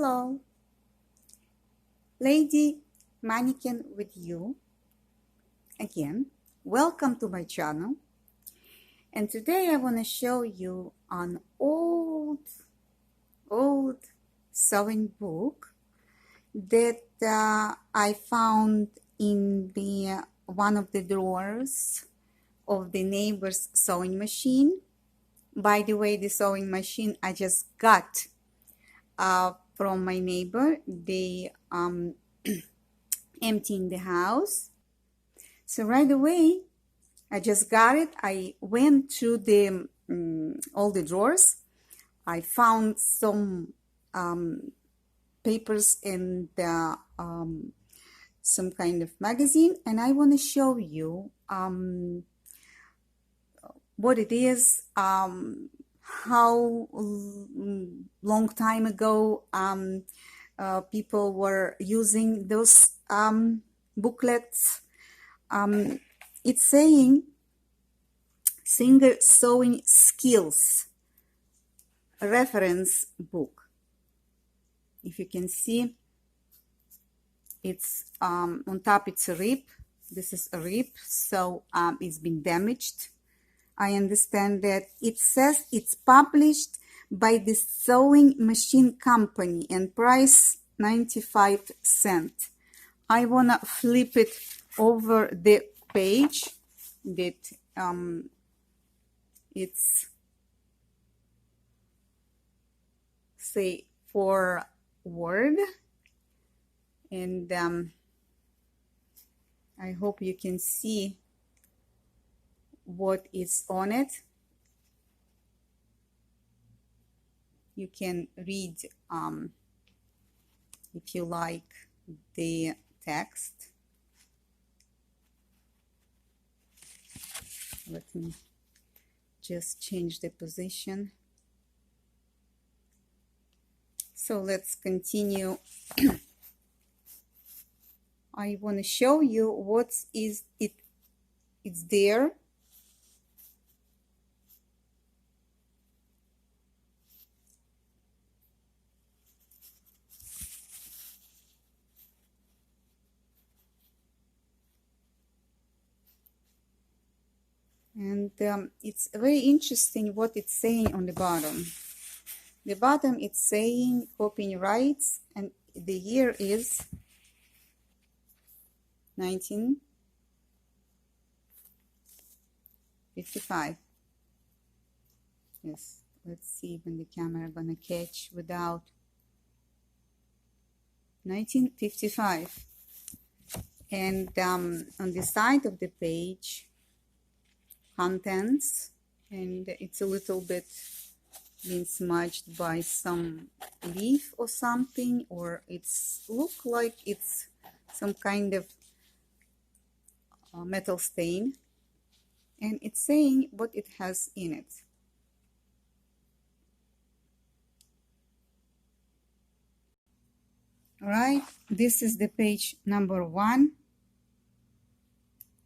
Hello, Lady Mannequin with you again. Welcome to my channel. And today I want to show you an old sewing book that I found in the one of the drawers of the neighbor's sewing machine. By the way, the sewing machine I just got from my neighbor. They emptying the house. So right away, I just got it. I went through the all the drawers. I found some papers and some kind of magazine, and I want to show you what it is, how long time ago people were using those booklets. It's saying Singer Sewing Skills reference book. If you can see, it's on top, it's a rip. This is a rip, so it's been damaged. I understand that it says it's published by the Sewing Machine Company and price 95 cents. I wanna flip it over the page that it's say forward, and I hope you can see what is on it. You can read if you like the text. Let me just change the position. So let's continue. I want to show you what is it. It's there. And it's very interesting what it's saying on the bottom. The bottom it's saying copyrights, and the year is 1955. Yes, let's see when the camera gonna catch without 1955. And on the side of the page, contents, and it's a little bit been smudged by some leaf or something, or it's look like it's some kind of metal stain, and it's saying what it has in it. All right, this is the page number 1,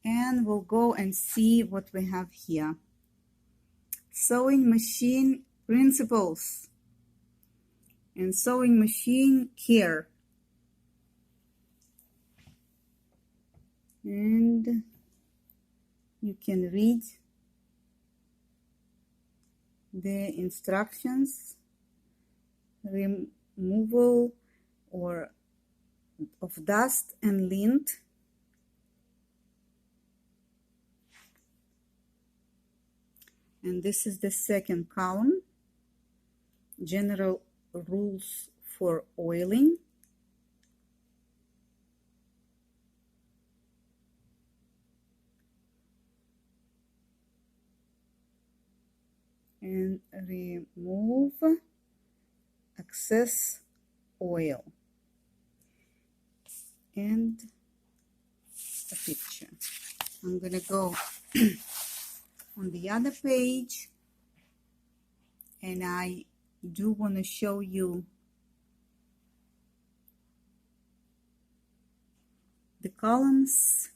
and we'll go and see what we have here. Sewing machine principles and sewing machine care. And you can read the instructions. Removal or of dust and lint. And this is the second column. General rules for oiling. And remove excess oil. And a picture. I'm gonna go on the other page, and I do want to show you the columns.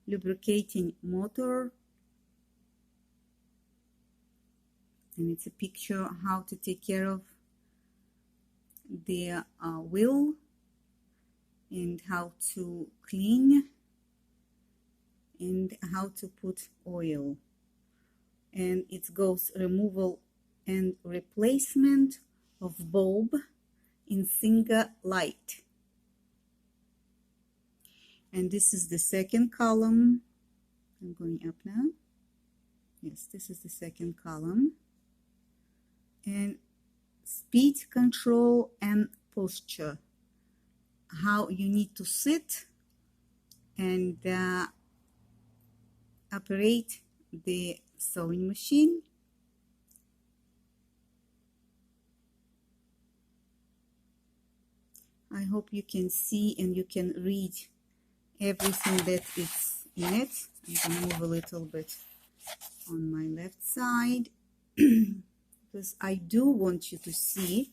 Lubricating motor, and it's a picture how to take care of the wheel and how to clean and how to put oil. And it goes removal and replacement of bulb in single light. And this is the second column. I'm going up now. Yes, this is the second column. And speed control and posture. How you need to sit and operate the sewing machine. I hope you can see and you can read everything that is in it. I'm going to move a little bit on my left side because I do want you to see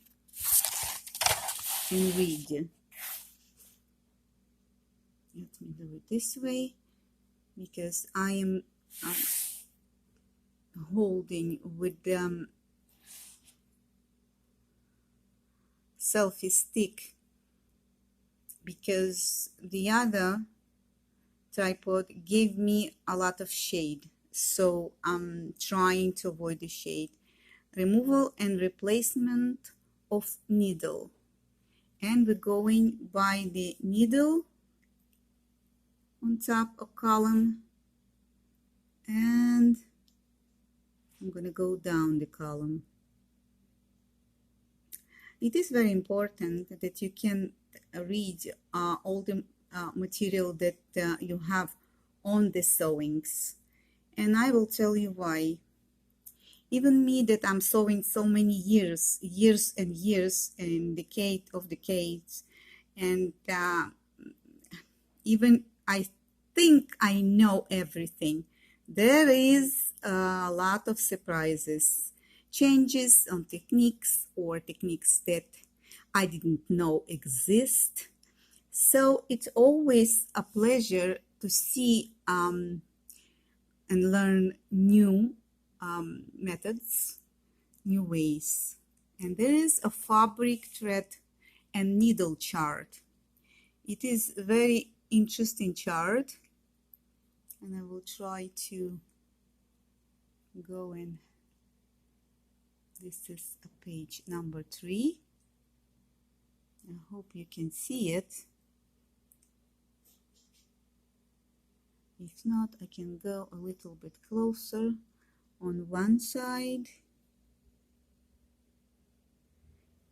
and read. Let me do it this way because I am holding with the selfie stick because the other tripod gave me a lot of shade, so I'm trying to avoid the shade. Removal and replacement of needle, and we're going by the needle on top of column, and I'm going to go down the column. It is very important that you can read all the material that you have on the sewings, and I will tell you why. Even me that I'm sewing so many years and years and decades, and even I think I know everything. There is a lot of surprises, changes on techniques or techniques that I didn't know exist. So it's always a pleasure to see and learn new methods, new ways. And there is a fabric, thread, and needle chart. It is a very interesting chart, and I will try to go in. This is a page number 3. I hope you can see it. If not, I can go a little bit closer on one side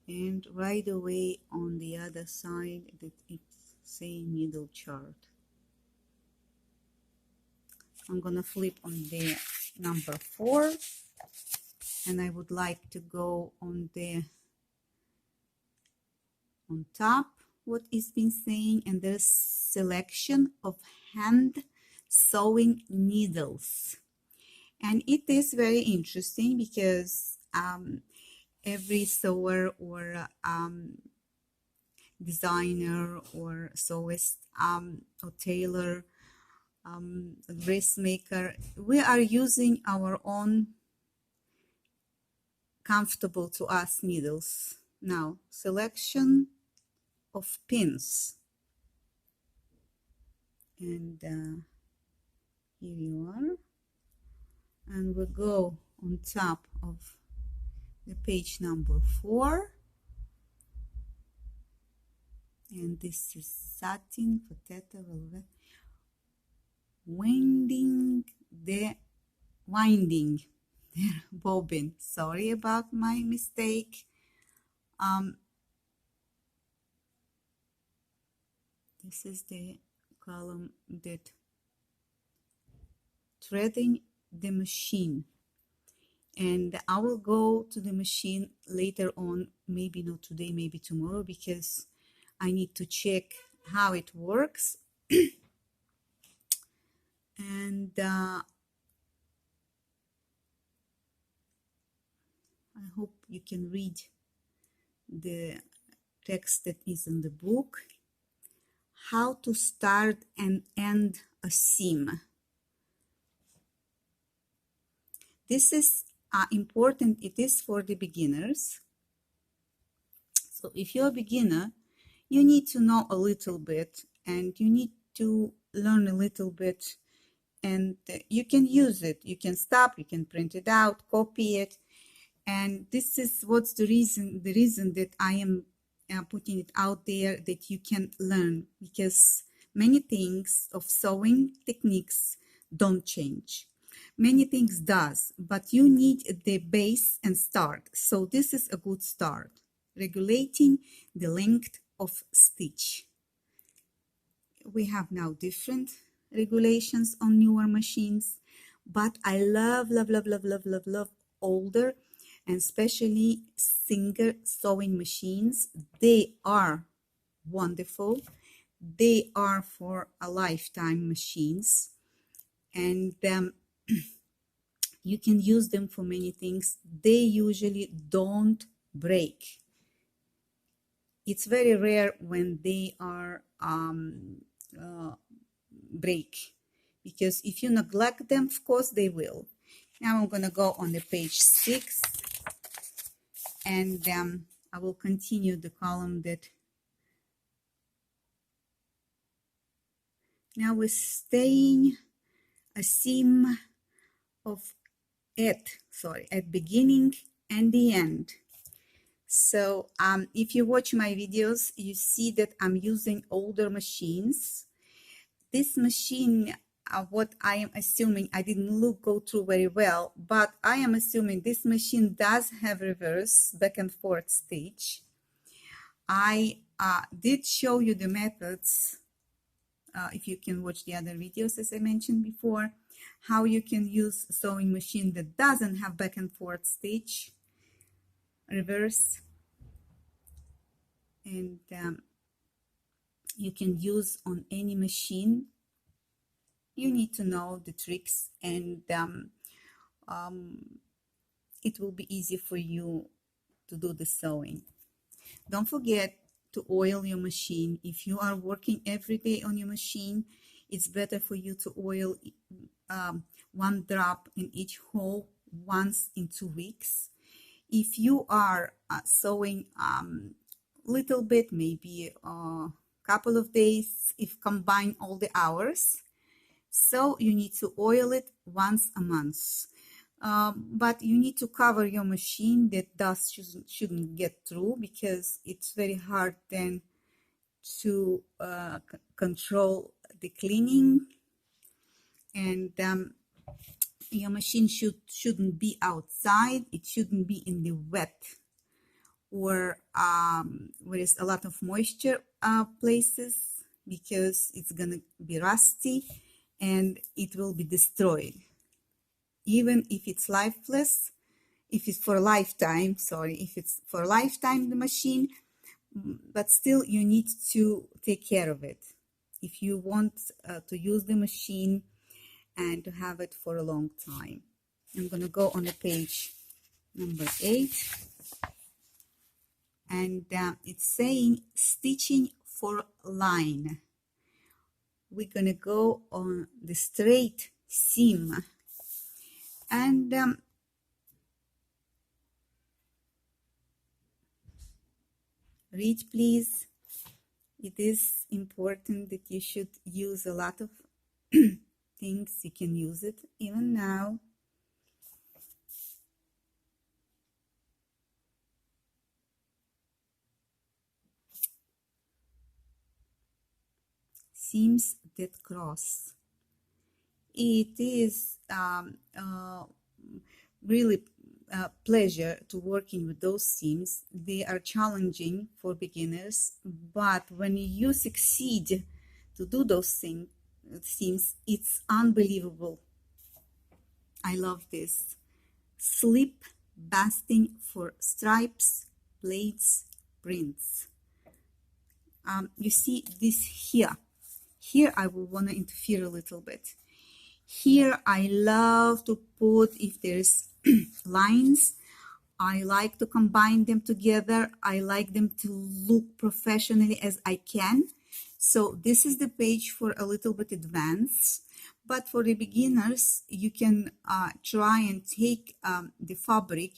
and right away on the other side that it's saying needle chart. I'm gonna flip on the number 4, and I would like to go on top what is been saying, and there's selection of hand sewing needles. And it is very interesting because every sewer or designer or sewist or tailor, dressmaker, we are using our own comfortable to us needles. Now, selection of pins, and here you are, and we go on top of the page number 4, and this is satin, potato, velvet, winding the bobbin. Sorry about my mistake. This is the column that threading the machine, and I will go to the machine later on, maybe not today, maybe tomorrow, because I need to check how it works. And I hope you can read the text that is in the book. How to start and end a seam. This is important. It is for the beginners. So if you're a beginner, you need to know a little bit and you need to learn a little bit, and you can use it. You can stop, you can print it out, copy it. And this is what's the reason that I am putting it out there, that you can learn, because many things of sewing techniques don't change. Many things does, but you need the base and start. So this is a good start. Regulating the length of stitch. We have now different regulations on newer machines, but I love older and especially Singer sewing machines. They are wonderful. They are for a lifetime machines, and you can use them for many things. They usually don't break. It's very rare when they are break, because if you neglect them, of course they will. Now I'm going to go on the page 6, and I will continue the column that now we're staying a seam of at beginning and the end. So if you watch my videos, you see that I'm using older machines. This machine, what I am assuming, I didn't go through very well, but I am assuming this machine does have reverse back and forth stitch. I did show you the methods, if you can watch the other videos, as I mentioned before, how you can use a sewing machine that doesn't have back and forth stitch, reverse, and you can use on any machine. You need to know the tricks, and it will be easy for you to do the sewing. Don't forget to oil your machine. If you are working every day on your machine, it's better for you to oil 1 drop in each hole once in 2 weeks. If you are sewing little bit, maybe a couple of days, if combine all the hours, so you need to oil it once a month. But you need to cover your machine that dust shouldn't get through, because it's very hard then to control the cleaning. And your machine shouldn't be outside. It shouldn't be in the wet or where there's a lot of moisture places, because it's gonna be rusty and it will be destroyed. Even if it's lifeless, if it's for a lifetime, if it's for a lifetime, the machine, but still you need to take care of it if you want to use the machine and to have it for a long time. I'm going to go on the page number 8, and it's saying stitching for line. We're going to go on the straight seam, and read please. It is important that you should use a lot of things. You can use it even now. Seams that cross. It is really pleasure to working with those seams. They are challenging for beginners, but when you succeed to do those seams, it's unbelievable. I love this. Slip basting for stripes, plates, prints. You see this here. Here I will want to interfere a little bit. Here I love to put, if there's lines, I like to combine them together. I like them to look professionally as I can. So this is the page for a little bit advanced, But for the beginners, you can try and take the fabric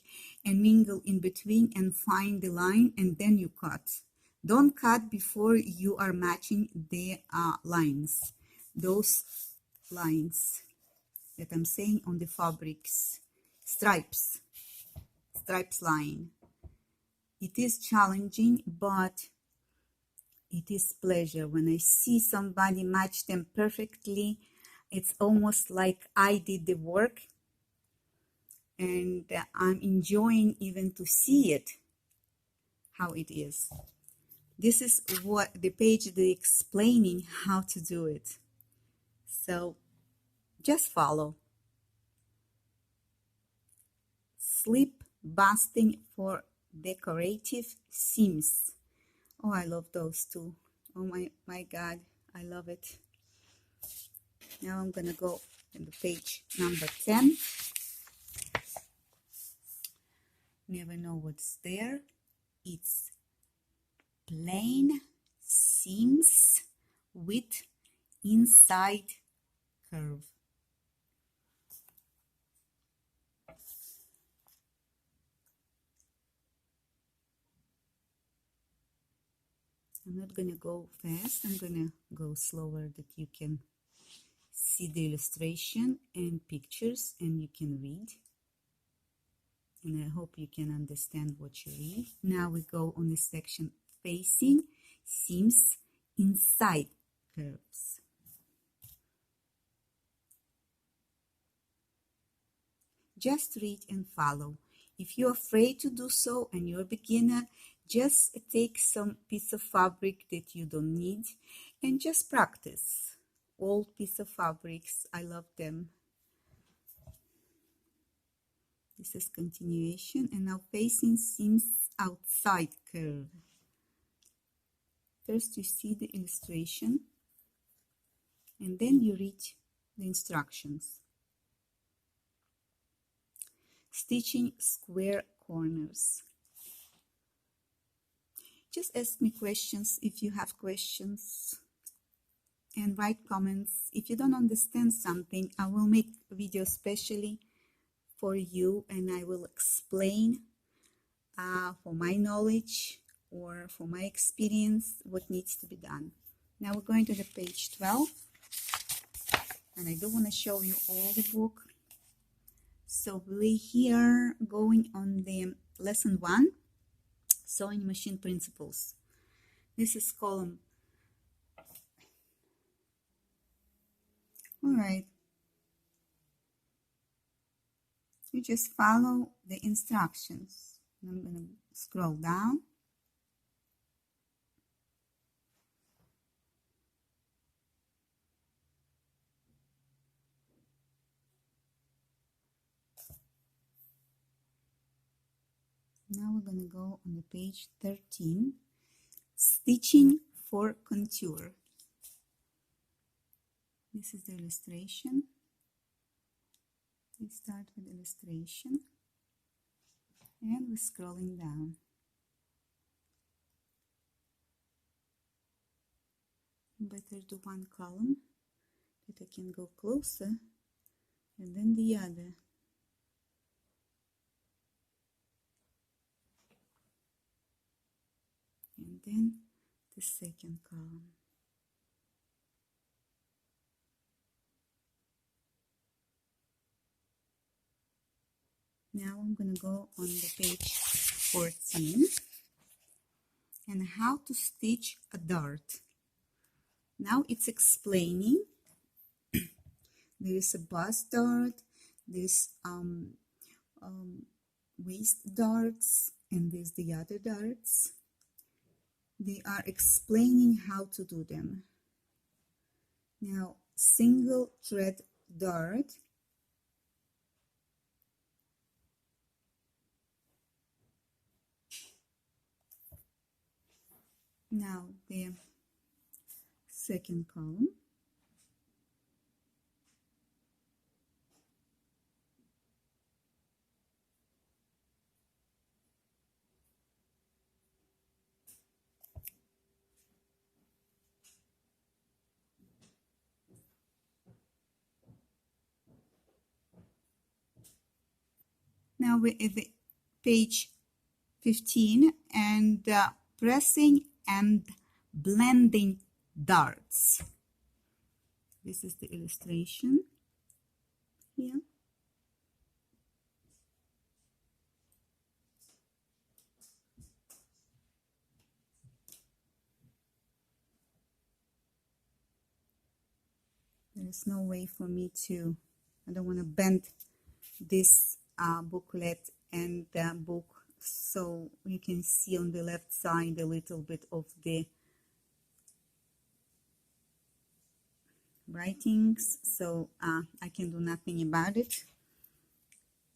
and mingle in between and find the line, and then you cut. Don't cut before you are matching the lines. Those lines that I'm saying on the fabrics, stripes line. It is challenging, but it is pleasure. When I see somebody match them perfectly, it's almost like I did the work, and I'm enjoying even to see it, how it is. This is what the page they explaining how to do it. So just follow. Slip busting for decorative seams. Oh, I love those too. Oh my God, I love it. Now I'm gonna go to the page number 10. Never know what's there. It's plain seams with inside curve. I'm not gonna go fast, I'm gonna go slower that you can see the illustration and pictures and you can read. And I hope you can understand what you read. Now we go on the section facing seams inside curves. Just read and follow. If you're afraid to do so and you're a beginner, just take some piece of fabric that you don't need and just practice. Old piece of fabrics, I love them. This is continuation, and now facing seams outside curve. First you see the illustration and then you read the instructions. Stitching square corners. Just ask me questions if you have questions and write comments. If you don't understand something, I will make a video specially for you and I will explain for my knowledge or for my experience what needs to be done. Now we're going to the page 12 and I do want to show you all the book. So we're here going on the lesson 1, sewing machine principles. This is column. All right. You just follow the instructions. I'm going to scroll down. Now we're going to go on the page 13, stitching for contour. This is the illustration. We start with illustration and we're scrolling down. Better do one column that I can go closer and then the other. And then the second column. Now I'm going to go on the page 14 and how to stitch a dart. Now it's explaining. There's a bust dart, there's waist darts, and there's the other darts. They are explaining how to do them. Now, single thread dart. Now, the second column. Now we're at the page 15 and pressing and blending darts. This is the illustration here. There's no way for me to, I don't want to bend this booklet and book, so you can see on the left side a little bit of the writings, so I can do nothing about it.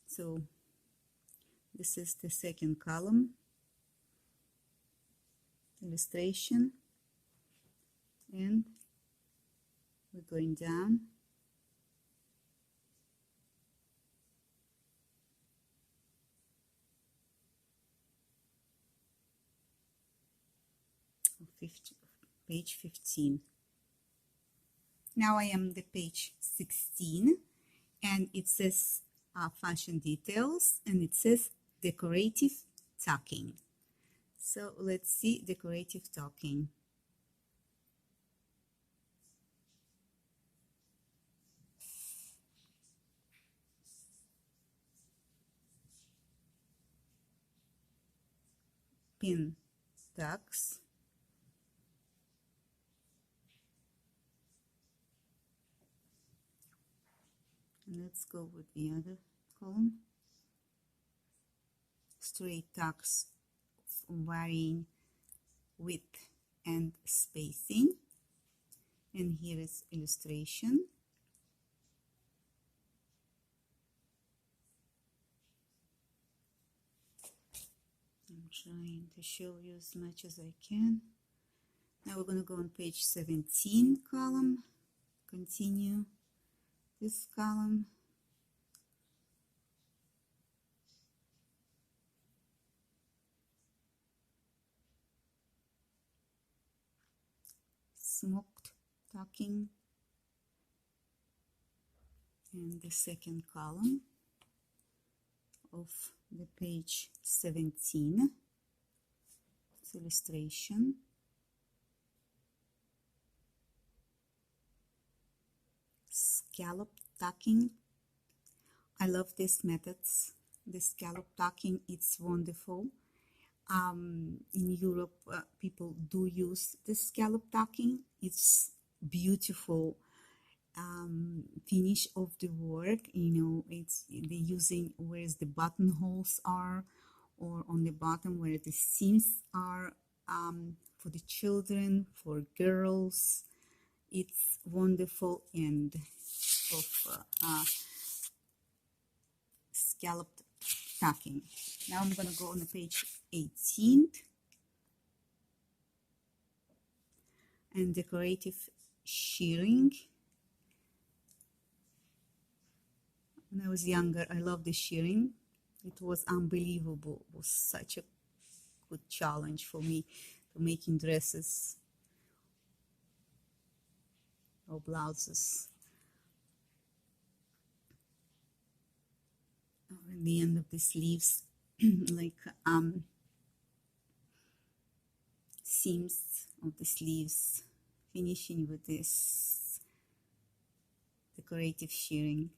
So this is the second column, illustration, and we're going down. Page 15. Now I am the page 16 and it says fashion details and it says decorative tucking. So let's see decorative tucking. Pin tucks. And let's go with the other column. Straight tucks varying width and spacing. And here is illustration. I'm trying to show you as much as I can. Now we're going to go on page 17 column. Continue this column. Smoked tucking. And the second column of the page 17. It's illustration. Scallop tucking. I love these methods. The scallop tucking, it's wonderful. In Europe, people do use the scallop tucking. It's beautiful finish of the work. You know, it's they're using where the buttonholes are, or on the bottom where the seams are, for the children, for girls. It's wonderful and of scalloped tucking. Now I'm going to go on the page 18 and decorative shearing. When I was younger, I loved the shearing. It was unbelievable. It was such a good challenge for me to making dresses or blouses. Or in the end of the sleeves, like seams of the sleeves, finishing with this decorative shearing.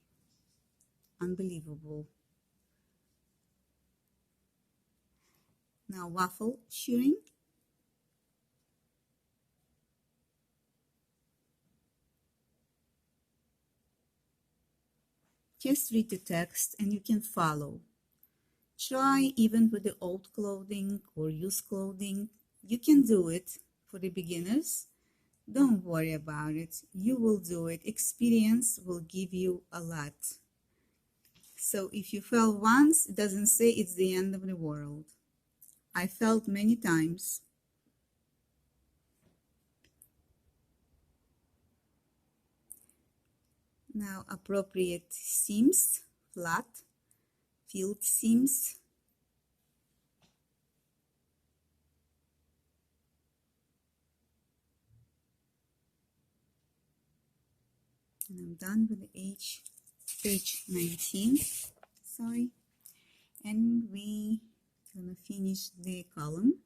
Unbelievable. Now ruffle shearing. Just read the text and you can follow. Try even with the old clothing or used clothing. You can do it for the beginners. Don't worry about it. You will do it. Experience will give you a lot. So if you fell once, it doesn't say it's the end of the world. I felt many times. Now appropriate seams, flat, filled seams. And I'm done with the page 19. Sorry. And we gonna finish the column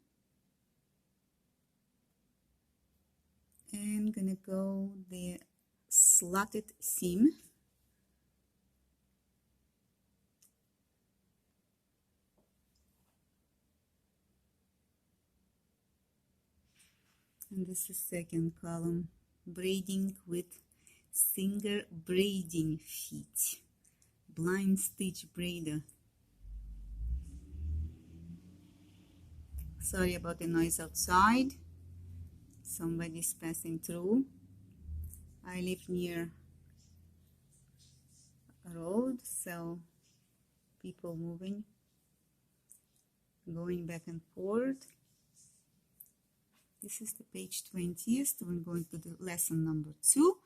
and gonna go the slotted seam. And this is second column, braiding with Singer braiding feet, blind stitch braider. Sorry about the noise outside. Somebody's passing through. I live near a road, so people moving, going back and forth. This is the page 20th. We're going to the lesson number 2,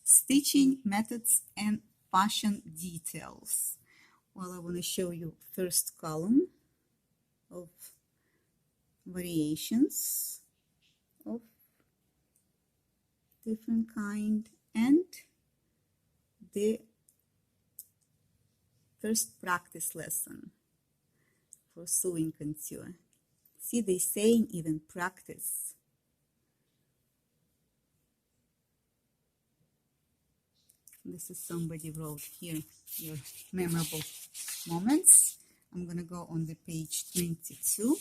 stitching methods and fashion details. Well, I want to show you first column of variations of different kind and the first practice lesson for sewing couture. See, they saying even practice. This is somebody wrote here your memorable moments. I'm gonna go on the page 22,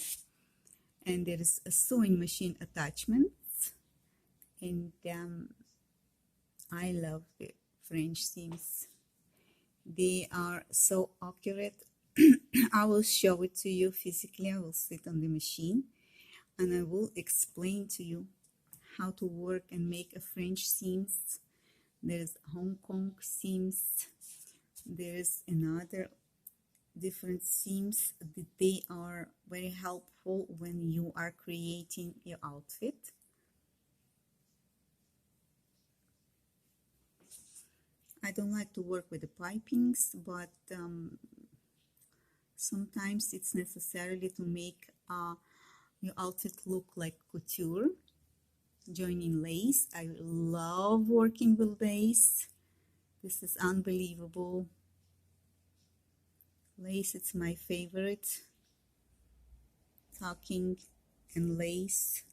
and there is a sewing machine attachment, and I love the French seams. They are so accurate. I will show it to you physically. I will sit on the machine and I will explain to you how to work and make a French seams. There's Hong Kong seams. There's another different seams that they are very helpful when you are creating your outfit. I don't like to work with the pipings, but sometimes it's necessarily to make your outfit look like couture. Joining lace. I love working with lace. This is unbelievable. Lace, it's my favorite. Tucking and lace.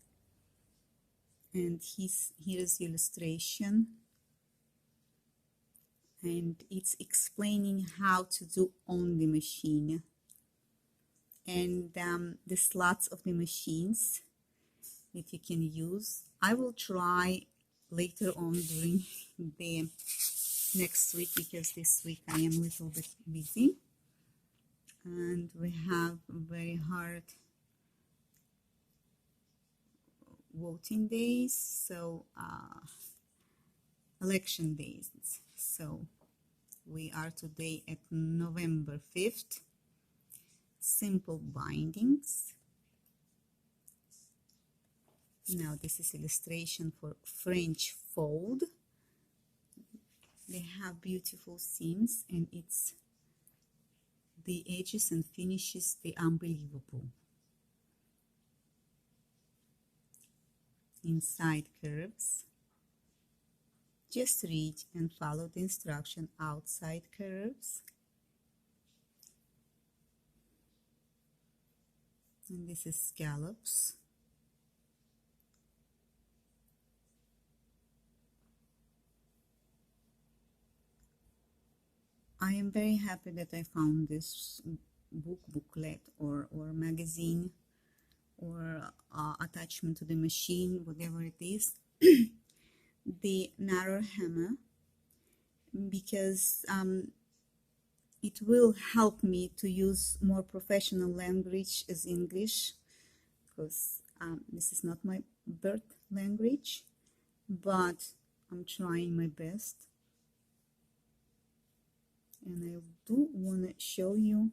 And here's the illustration. And it's explaining how to do on the machine. And the slots of the machines that you can use. I will try later on during the next week, because this week I am a little bit busy and we have very hard voting days, so election days. So we are today at November 5th. Simple bindings. Now this is illustration for French fold. They have beautiful seams, and it's the edges and finishes, they unbelievable. Inside curves. Just read and follow the instruction. Outside curves. And this is scallops. I am very happy that I found this booklet or magazine or attachment to the machine, whatever it is, the narrow hammer, because it will help me to use more professional language as English, because this is not my birth language, but I'm trying my best. And I do want to show you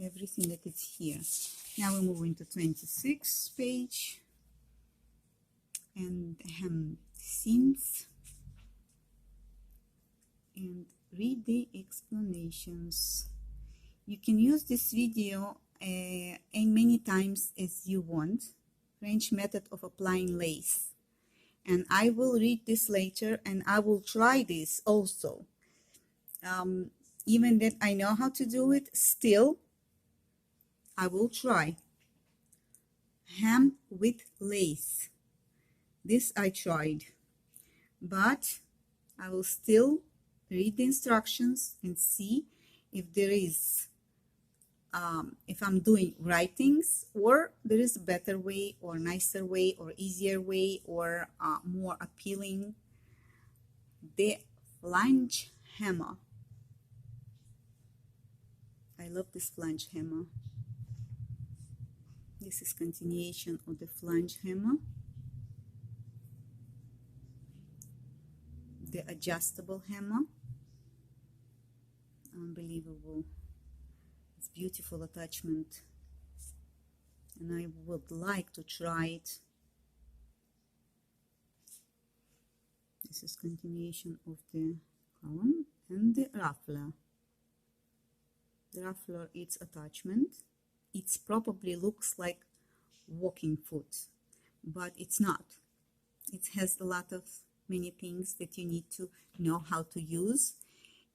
everything that is here. Now we move into 26th page and hem seams and read the explanations. You can use this video as many times as you want. French method of applying lace. And I will read this later, and I will try this also. Even that I know how to do it, still I will try hem with lace. This I tried, but I will still read the instructions and see if there is if I'm doing right things, or there is a better way or nicer way or easier way or more appealing. The flange hammer. I love this flange hammer. This is continuation of the flange hammer. The adjustable hammer. Unbelievable. It's beautiful attachment. And I would like to try it. This is continuation of the column and the ruffler. The ruffler, its attachment. It probably looks like walking foot, but it's not. It has a lot of many things that you need to know how to use.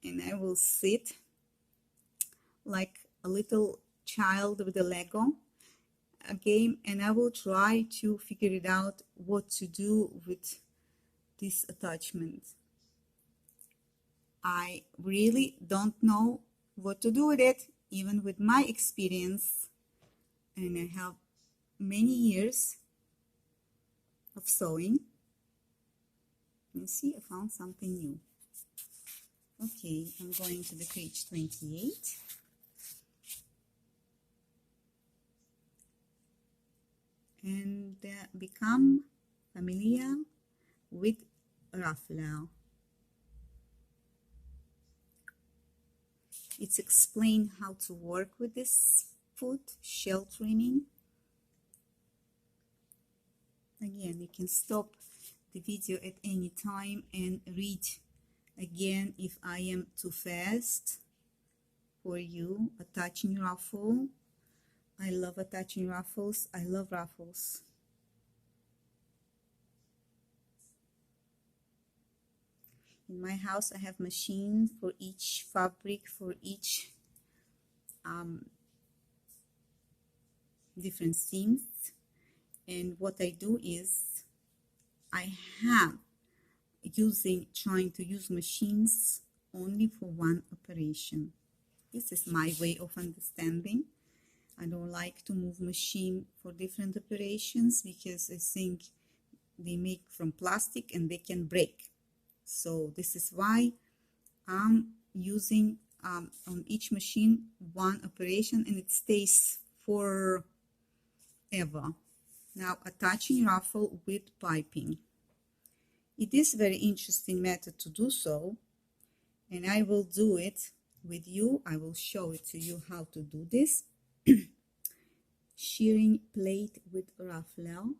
And I will sit like a little child with a Lego game, and I will try to figure it out what to do with this attachment. I really don't know what to do with it, even with my experience, and I have many years of sewing. Let's see, I found something new. Okay, I'm going to the page 28. And become familiar with Ruffle. It's explained how to work with this foot, shell trimming. Again, you can stop the video at any time and read again if I am too fast for you. Attaching ruffle. I love attaching ruffles. I love ruffles. In my house, I have machine for each fabric, for each different seams. And what I do is I have trying to use machines only for one operation. This is my way of understanding. I don't like to move machine for different operations because I think they make from plastic and they can break. So this is why I'm using on each machine one operation, and it stays forever. Now, attaching ruffle with piping. It is a very interesting method to do so, and I will do it with you. I will show it to you how to do this. Shearing plate with ruffle.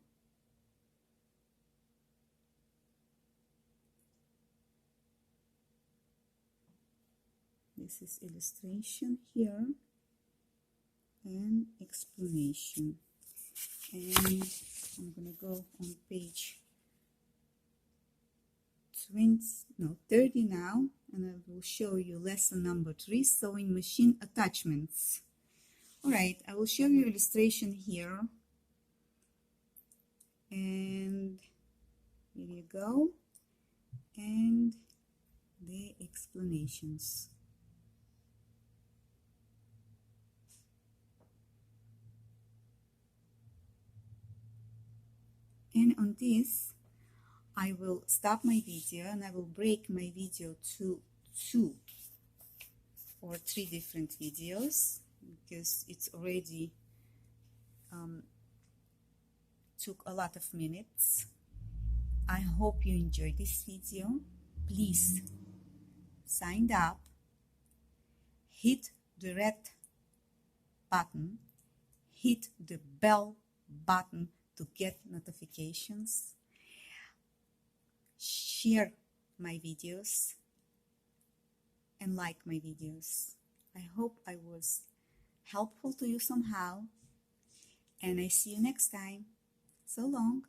This is illustration here and explanation. And I'm gonna go on page 30 now, and I will show you lesson number 3, sewing machine attachments. All right, I will show you illustration here, and here you go, and the explanations. And on this, I will stop my video and I will break my video to 2 or 3 different videos because it's already took a lot of minutes. I hope you enjoyed this video. Please sign up, hit the red button, hit the bell button to get notifications, share my videos, and like my videos. I hope I was helpful to you somehow, and I see you next time. So long.